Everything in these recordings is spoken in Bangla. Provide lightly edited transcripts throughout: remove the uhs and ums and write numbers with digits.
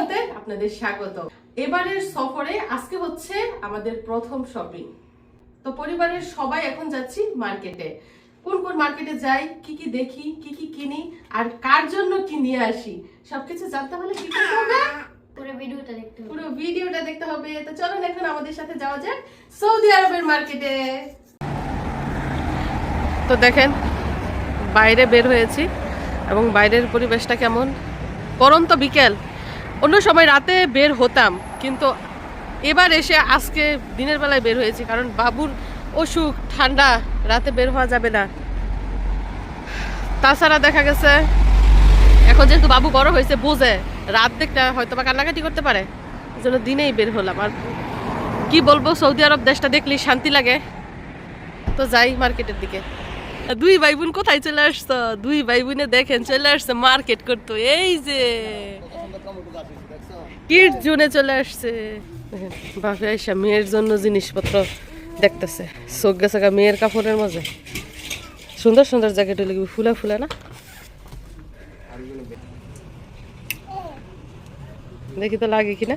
ভিডিওতে আপনাদের স্বাগত। এবারের সফরে আজকে হচ্ছে আমাদের প্রথম শপিং। তো পরিবারের সবাই এখন যাচ্ছি মার্কেটে। কোন কোন মার্কেটে যাই, কি কি দেখি, কি কি কিনি আর কার জন্য কি নিয়ে আসি সবকিছু জানতে হলে কি করতে হবে? পুরো ভিডিওটা দেখতে হবে। তো চলুন এখন আমাদের সাথে যাওয়া যাক সৌদি আরবের মার্কেটে। তো দেখেন বাইরে বের হয়েছি এবং বাইরের পরিবেশটা কেমন। পরন্ত বিকেল, অন্য সময় রাতে বের হতাম, কিন্তু এবার এসে আজকে দিনের বেলায় বের হয়েছি, কারণ বাবুর অসুখ, ঠান্ডা, রাতে বের হওয়া যাবে না। তাছাড়া দেখা গেছে এখন যেহেতু বাবু বড় হয়েছে, বোঝে রাত দেখতে হয়তো বা কান্নাকাটি করতে পারে, এই জন্য দিনেই বের হলাম। আর কি বলবো, সৌদি আরব দেশটা দেখলেই শান্তি লাগে। তো যাই মার্কেটের দিকে। দুই ভাই বোন কোথায় চলে আসছো? দুই ভাই বোনে দেখেন চলে আসছে মার্কেট করতে। এই যে কিড জোনে চলে আসছে। বাপে আইসা মেয়ের জন্য জিনিসপত্র দেখতেছে। চোখ গেছে মেয়ের কাপড়ের মাঝে সুন্দর সুন্দর জ্যাকেট হলে ফুলা ফুলা না। দেখি তো লাগে কিনা।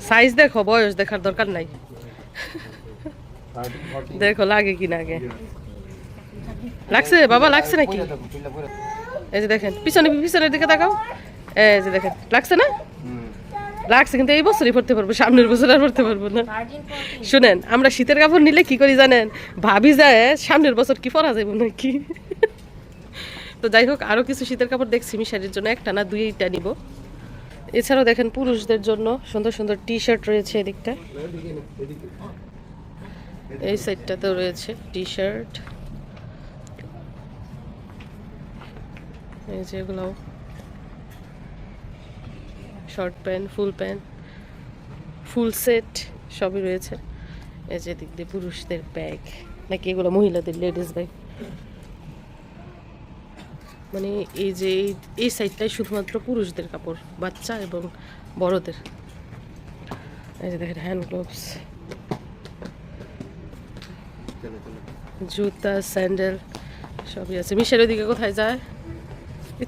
সাইজ দেখো, বয়স দেখার দরকার নাই। দেখো লাগে কিনা আগে। লাগছে বাবা, লাগছে নাকি? এই যে দেখেন পিছনের দিকে তাকাও। এই যে দেখেন লাগছে না? লাগছে, কিন্তু এই বছরই পড়তে পারবো, সামনের বছর আর পড়তে পারবো না। শুনেন, আমরা শীতের কাপড় নিলে কি করি জানেন? ভাবি যায় সামনের বছর কি পরা যাবো নাকি। তো যাই হোক, আরো কিছু শীতের কাপড় দেখছি মিশারির জন্য, একটা না দুইটা নিব। এছাড়াও দেখেন পুরুষদের জন্য সুন্দর সুন্দর টি শার্ট রয়েছে এদিকটা। এই সাইডটাতেও রয়েছে টি শার্ট। এই যে এগুলো short pant, full pant, full set সবই রয়েছে। এই যে দিক দিয়ে পুরুষদের ব্যাগ, নাকি এগুলো মহিলাদের লেডিস ব্যাগ। মানে এই যে এই সাইডটাই শুধুমাত্র পুরুষদের কাপড়, বাচ্চা এবং বড়দের। এই যে দেখেন হ্যান্ড গ্লোভস, জুতা, স্যান্ডেল সবই আছে। মিশার ওইদিকে কোথায় যায়?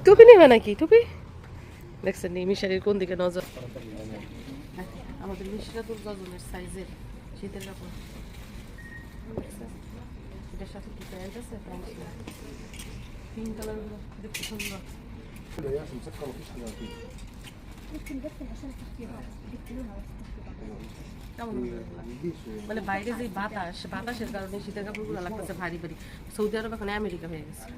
টুপি নেবে নাকি? টুপি দেখছেন নি মিশারির কোন দিকে নজর? আমাদের মিশরাতুল গজনের সাইজের শীতের কাপড়। এটার সাথে কি প্যান্ট আছে? প্যান্ট পিঙ্ক কালার গুলো দেখতে সুন্দর। মানে বাইরে যে বাতাসের কারণে শীতের কাপড়গুলো লাগতেছে ভারী ভারী। সৌদি আরব এখন আমেরিকা হয়ে গেছে।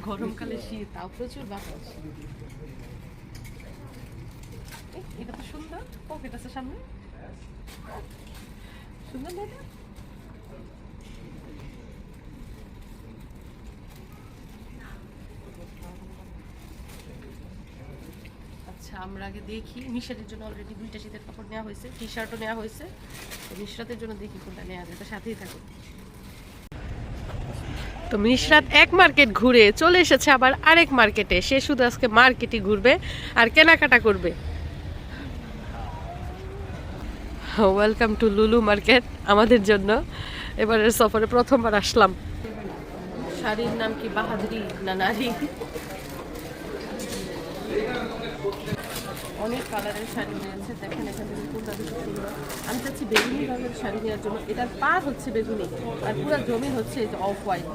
গরমকালে শীত, তাও প্রচুর বাতাস। এটা তো সুন্দর, পকেট আছে সামনে, সুন্দর না? আচ্ছা, আমরা আগে দেখি। মিশরাতের জন্য অলরেডি দুইটা শীতের কাপড় নেওয়া হয়েছে, টি শার্টও নেওয়া হয়েছে। মিশরাতের জন্য দেখি কোনটা নেওয়া যায়, তো সাথেই থাকুন। তো মিশরাত এক মার্কেট ঘুরে চলে এসেছে আবার আরেক মার্কেটে। সে শুধু আজকে মার্কেটই ঘুরবে আর কেনাকাটা করবে। ওয়েলকাম টু লুলু মার্কেট আমাদের জন্য। এবারের সফরে প্রথমবার আসলাম। শাড়ির নাম কি বাহাদুরি না নারী? অনেক কালারের শাড়ি রয়েছে, দেখেন এখান থেকে কোনটা বেশি সুন্দর। আমি চাচ্ছি বেগুনি রঙের শাড়ি নেওয়ার জন্য। এটার পার হচ্ছে বেগুনি আর পুরো জমিন হচ্ছে অফ হোয়াইট।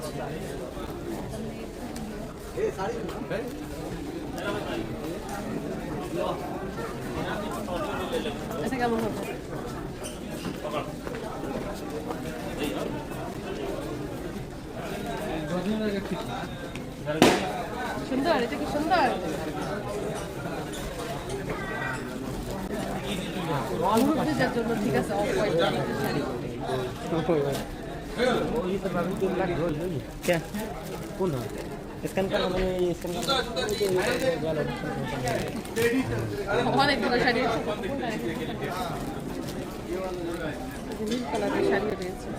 এটা কেমন হবে? সুন্দর, এটা কি সুন্দর? মুরব্বীদের জন্য ঠিক আছে, অফ হোয়াইট শাড়ি। অনেকগুলো শাড়ি আছে, নীল কালারের শাড়ি রয়েছে।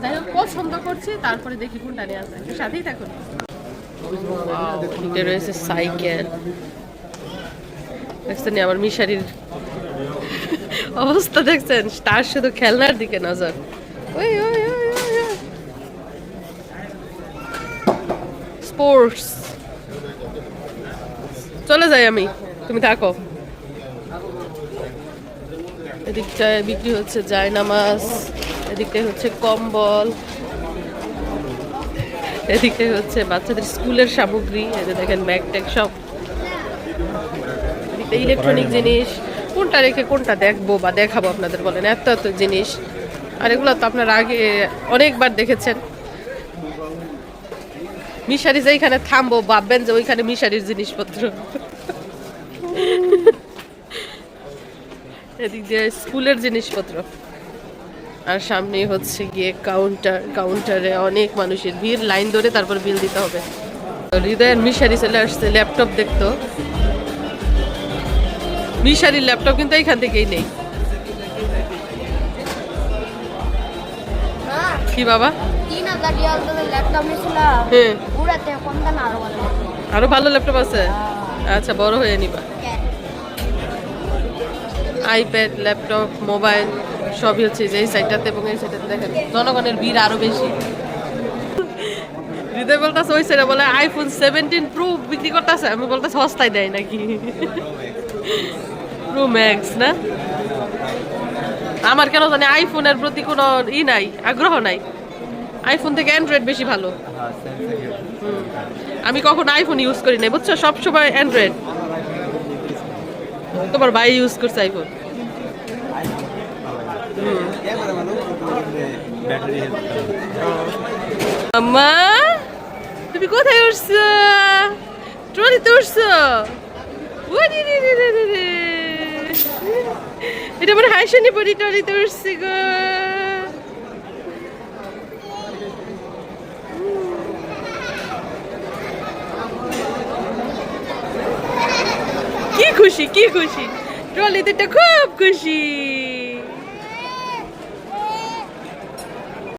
যাই হোক, পছন্দ করছি, তারপরে দেখি কোনটা নেওয়া যায়। সাথেই থাকুন। রয়েছে সাইকেল, দেখছেন আমার মিশারির অবস্থা দেখছেন, তার শুধু খেলনার দিকে নজর। ওই ওই ওই স্পোর্টস। চলে যাই আমি, তুমি থাকো। এদিকটায় বিক্রি হচ্ছে জায়নামাজ, এদিকটায় হচ্ছে কম্বল, এদিকে হচ্ছে বাচ্চাদের স্কুলের সামগ্রী, এই যে দেখেন ব্যাগ ট্যাগ সব। এদিকে ইলেকট্রনিক জিনিস, কোনটা রেখে কোনটা দেখবো বা দেখাবো আপনাদের বলেন, এত এত জিনিস। আর এগুলো তো আপনারা আগে অনেকবার দেখেছেন। মিশারি যেইখানে থামবো ভাববেন যে ওইখানে মিশারির জিনিসপত্র। এদিক দিয়ে স্কুলের জিনিসপত্র, আর সামনে হচ্ছে গিয়ে কাউন্টার। কাউন্টারে অনেক মানুষের ভিড়, লাইন ধরে তারপর বিল দিতে হবে। হৃদয়ের মিশারি চলে আসছে ল্যাপটপ দেখতো। মিশারির ল্যাপটপ কিন্তু এইখান থেকেই নেই। কি বাবা? 3000 রিয়াল দিয়ে ল্যাপটপ নিছিল। হ্যাঁ, পুরাতে কম দাম আরো ভালো। আরো ভালো ল্যাপটপ আছে? আচ্ছা, বড় হয়ে নিবা। আইপ্যাড, ল্যাপটপ, মোবাইল সবই হচ্ছে যে এই সাইডটাতে, এবং এই সাইডটাতে দেখেন জনগণের ভিড় আরো বেশি। হৃদয় বলতেছে ওই সাইডে বলে আইফোন 17 প্রো বিক্রি করতেছে, আমি বলতে সস্তায় দেয় নাকি প্রো ম্যাক্স না। আমার কেন জানি আইফোনের প্রতি কোনো নাই, আগ্রহ নাই। আইফোন থেকে অ্যান্ড্রয়েড বেশি ভালো। আমি কখনো আইফোন ইউজ করি নাই, বুঝছো, সবসময় অ্যান্ড্রয়েড। তোমার ভাই ইউজ করছে আইফোন। আম্মা, তুমি কোথায় উঠছো? ট্রলিতে উঠছো? এটা আমার হাইশানি পরি ট্রলিতে উঠছি গো। কি খুশি, কি খুশি, ট্রলিতে খুব খুশি।